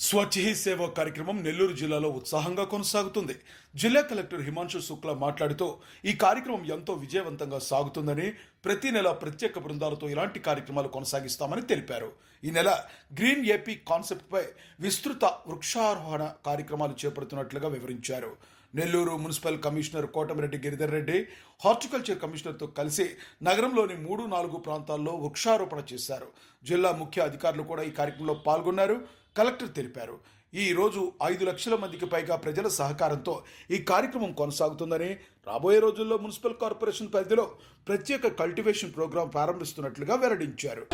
స్వచ్ఛ he సేవ కార్యక్రమం నెల్లూరు జిల్లాలో ఉత్సాహంగా కొనసాగుతుంది. జిల్లా కలెక్టర్ హిమాంశు శుక్లా మాట్లాడుతూ ఈ కార్యక్రమం ఎంతో విజయవంతంగా సాగుతుందని, ప్రతి నెల ప్రత్యేక బృందాలతో ఇలాంటి కార్యక్రమాలు కొనసాగిస్తామని తెలిపారు. ఈ నెల గ్రీన్ ఏపీ కాన్సెప్ట్ పై విస్తృత వృక్షారోహణ కార్యక్రమాలు చేపడుతున్నట్లుగా వివరించారు. Nellore municipal commissioner Kotamreddy Giridhar Reddy horticulture కమిషనర్తో కలిసి నగరంలోని 3-4 ప్రాంతాల్లో వృక్షారోపణ చేశారు. జిల్లా ముఖ్య అధికారులు కూడా ఈ కార్యక్రమంలో పాల్గొన్నారు. కలెక్టర్ తెలిపారు, ఈ రోజు 5 లక్షల మందికి పైగా ప్రజల సహకారంతో ఈ కార్యక్రమం కొనసాగుతుందని, రాబోయే రోజుల్లో మున్సిపల్ కార్పొరేషన్ పరిధిలో ప్రత్యేక కల్టివేషన్ ప్రోగ్రాం ప్రారంభిస్తున్నట్లుగా వెల్లడించారు.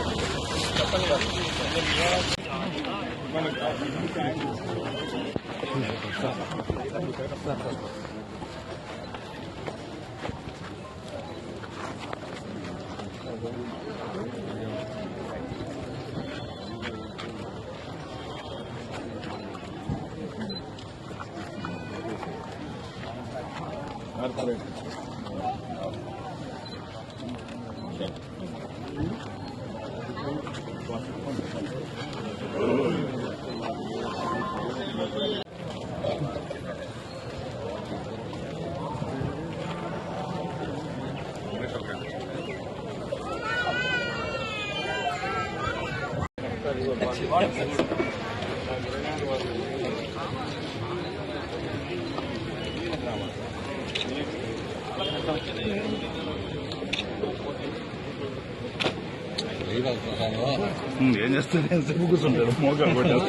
ఏం చేస్తాను కూర్చుంటాడు మోకాలు పట్టారు.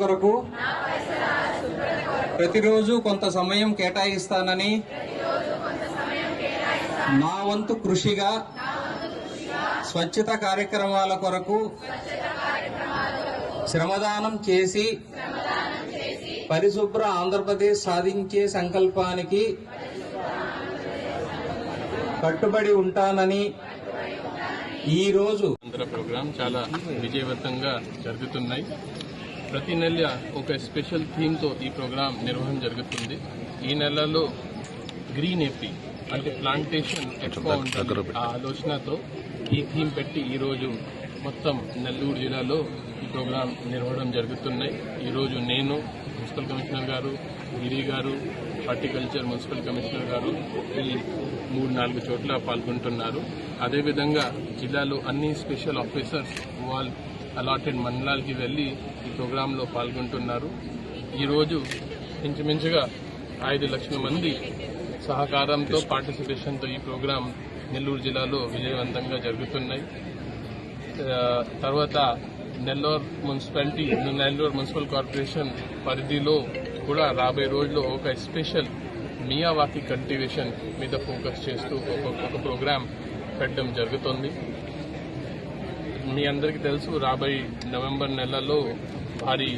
కొరకు ప్రతిరోజు కొంత సమయం కేటాయిస్తానని నా వంతు కృషిగా స్వచ్ఛత కార్యక్రమాల కొరకు శ్రమదానం చేసి పరిశుభ్ర ఆంధ్రప్రదేశ్ సాధించే సంకల్పానికి కట్టుబడి ఉంటానని ఈరోజు ప్రోగ్రాం చాలా విజయవంతంగా జరుగుతున్నాయి. ప్రతి నెల ఒక స్పెషల్ థీమ్తో ఈ ప్రోగ్రాం నిర్వహణ జరుగుతుంది. ఈ నెలలో గ్రీన్ ఏపీ అంటే ప్లాంటేషన్ ఎక్కువ ఉంటుంది ఆ ఆలోచనతో ఈ థీమ్ పెట్టి ఈరోజు మొత్తం నెల్లూరు జిల్లాలో ఈ ప్రోగ్రాం నిర్వహణ జరుగుతున్నాయి. ఈరోజు నేను, మున్సిపల్ కమిషనర్ గారు, గిరి గారు, హార్టికల్చర్ మున్సిపల్ కమిషనర్ గారు ఈ 3-4 చోట్ల పాల్గొంటున్నారు. అదేవిధంగా జిల్లాలో అన్ని స్పెషల్ ఆఫీసర్స్ వాళ్ళు అలాటెడ్ మండలాలకి వెళ్లి ఈ ప్రోగ్రాంలో పాల్గొంటున్నారు. ఈరోజు ఇంచుమించుగా 5 లక్షల మంది సహకారంతో పార్టిసిపేషన్తో ఈ ప్రోగ్రాం నెల్లూరు జిల్లాలో విజయవంతంగా జరుగుతున్నాయి. తర్వాత నెల్లూరు మున్సిపల్ కార్పొరేషన్ పరిధిలో కూడా రాబోయే రోజుల్లో ఒక స్పెషల్ మియావాకి కల్టివేషన్ మీద ఫోకస్ చేస్తూ ఒక ప్రోగ్రాం పెట్టడం జరుగుతుంది. మీ అందరికీ తెలుసు, రాబోయే నవంబర్ నెలలో భారీ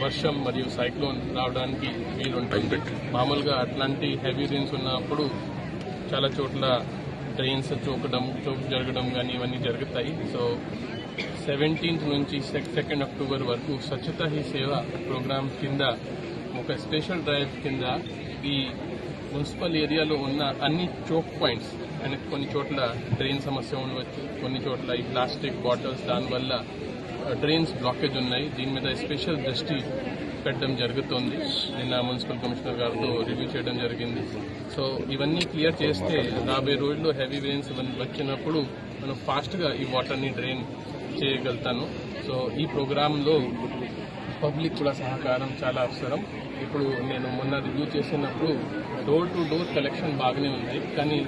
వర్షం మరియు సైక్లోన్ రావడానికి వీలుంటుంది. మామూలుగా అట్లాంటి హెవీ రెయిన్స్ ఉన్నప్పుడు చాలా చోట్ల డ్రైన్స్ చోకు జరగడం కానీ ఇవన్నీ జరుగుతాయి. సో 17th నుంచి 2nd అక్టోబర్ వరకు స్వచ్ఛత హీ సేవ ప్రోగ్రాం కింద ఒక స్పెషల్ డ్రైవ్ కింద ఈ మున్సిపల్ ఏరియాలో ఉన్న అన్ని చోక్ పాయింట్స్ అండ్ కొన్ని చోట్ల డ్రైన్ సమస్య ఉండవచ్చు, కొన్ని చోట్ల ఈ ప్లాస్టిక్ బాటిల్స్ దానివల్ల డ్రైన్స్ బ్లాకేజ్ ఉన్నాయి. దీని మీద స్పెషల్ దృష్టి పెట్టడం జరుగుతోంది. నిన్న మున్సిపల్ కమిషనర్ గారితో రివ్యూ చేయడం జరిగింది. సో ఇవన్నీ క్లియర్ చేస్తే రాబోయే రోజుల్లో హెవీ రెయిన్స్ వచ్చినప్పుడు మనం ఫాస్ట్గా ఈ వాటర్ని డ్రైన్ చేయగలుగుతాను. సో ఈ ప్రోగ్రాంలో పబ్లిక్ కూడా సహకారం చాలా అవసరం. ఇప్పుడు నేను మొన్న రివ్యూ చేసినప్పుడు డోర్ టు డోర్ కలెక్షన్ బాగానే ఉంది, కానీ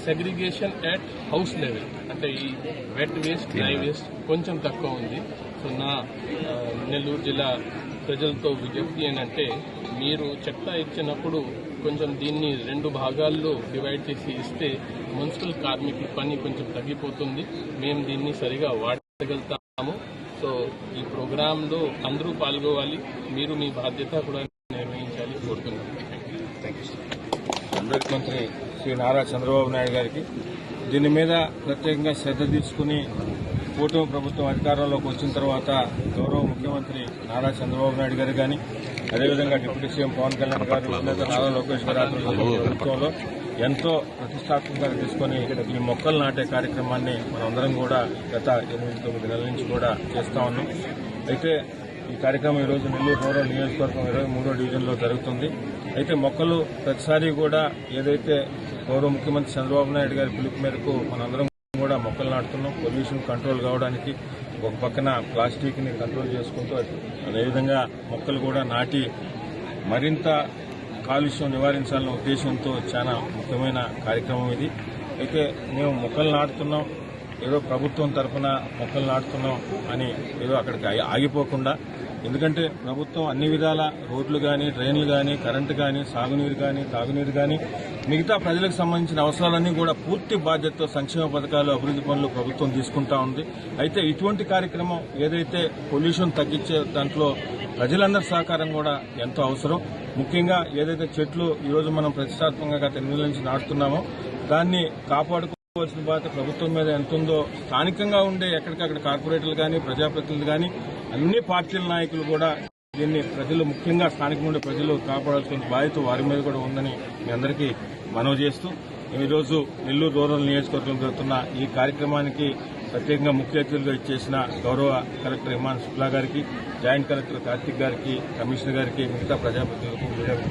సెగ్రిగేషన్ అట్ హౌస్ లెవెల్ అంటే ఈ వెట్ వేస్ట్, డ్రై వేస్ట్ కొంచెం తక్కువ ఉంది. సో నా నెల్లూరు జిల్లా ప్రజలతో విజ్ఞప్తి ఏంటంటే, మీరు చెత్త ఇచ్చినప్పుడు కొంచెం దీన్ని 2 భాగాల్లో డివైడ్ చేసి ఇస్తే మున్సిపల్ కార్మికుల పని కొంచెం తగ్గిపోతుంది. మేము దీన్ని సరిగా వాడగలుగుతాము. సో ఈ ప్రోగ్రాంలో అందరూ పాల్గొవాలి, మీరు మీ బాధ్యత కూడా నిర్వహించాలి కోరుతున్నాను. మంత్రి శ్రీ నారా చంద్రబాబు నాయుడు గారికి దీని మీద ప్రత్యేకంగా శ్రద్ధ తీసుకుని కూటమి ప్రభుత్వం అధికారంలోకి వచ్చిన తర్వాత గౌరవ ముఖ్యమంత్రి నారా చంద్రబాబు నాయుడు గారు కానీ, అదేవిధంగా డిప్యూటీ సీఎం పవన్ కళ్యాణ్ గారు లేదా నారా లోకేష్ గారు ఆధ్వర్యంలో ప్రభుత్వంలో ఎంతో ప్రతిష్టాత్మకంగా తీసుకొని ఈ మొక్కలు నాటే కార్యక్రమాన్ని మనందరం కూడా గత 8-9 నెలల నుంచి కూడా చేస్తా ఉన్నాం. అయితే ఈ కార్యక్రమం ఈరోజు నెల్లూరు రూరల్ నియోజకవర్గం 23వ డివిజన్లో జరుగుతుంది. అయితే మొక్కలు ప్రతిసారి కూడా ఏదైతే గౌరవ ముఖ్యమంత్రి చంద్రబాబు నాయుడు గారి పిలుపు మేరకు మనందరం కూడా మొక్కలు నాటుతున్నాం. పొల్యూషన్ కంట్రోల్ కావడానికి ఒక పక్కన ప్లాస్టిక్ ని కంట్రోల్ చేసుకుంటూ అదేవిధంగా మొక్కలు కూడా నాటి మరింత కాలుష్యం నివారించాలన్న ఉద్దేశంతో చాలా ముఖ్యమైన కార్యక్రమం ఇది. అయితే మేము మొక్కలు నాటుతున్నాం, ఏదో ప్రభుత్వం తరఫున మొక్కలు నాటుతున్నాం అని ఏదో అక్కడికి ఆగిపోకుండా, ఎందుకంటే ప్రభుత్వం అన్ని విధాల రోడ్లు కానీ, డ్రైన్లు కానీ, కరెంటు కానీ, సాగునీరు కానీ, తాగునీరు కానీ, మిగతా ప్రజలకు సంబంధించిన అవసరాలన్నీ కూడా పూర్తి బాధ్యతతో సంక్షేమ పథకాలు, అభివృద్ది పనులు ప్రభుత్వం తీసుకుంటా ఉంది. అయితే ఇటువంటి కార్యక్రమం ఏదైతే పొల్యూషన్ తగ్గించే దాంట్లో ప్రజలందరి సహకారం కూడా ఎంతో అవసరం. ముఖ్యంగా ఏదైతే చెట్లు ఈరోజు మనం ప్రతిష్టాత్మకంగా గత 8 నెలల నుంచి నాటుతున్నామో దాన్ని కాపాడుకోవాల్సిన బాధ్యత ప్రభుత్వం మీద ఎంత ఉందో స్థానికంగా ఉండే ఎక్కడికక్కడ కార్పొరేటర్లు కానీ, ప్రజాప్రతినిధులు కానీ, అన్ని పార్టీల నాయకులు కూడా దీన్ని ప్రజలు, ముఖ్యంగా స్థానికంగా ఉండే ప్రజలు కాపాడాల్సిన బాధ్యత వారి మీద కూడా ఉందని మీ అందరికీ మనవి చేస్తూ ఈరోజు నెల్లూరు రూరల్ నియోజకవర్గంలో జరుగుతున్న ఈ కార్యక్రమానికి ప్రత్యేకంగా ముఖ్య అతిథులుగా ఇచ్చేసిన గౌరవ కలెక్టర్ హిమాంశు శుక్లా గారికి, జాయింట్ కలెక్టర్ కార్తిక్ గారికి, కమిషనర్ గారికి, మిగతా ప్రజాప్రతినిధులకు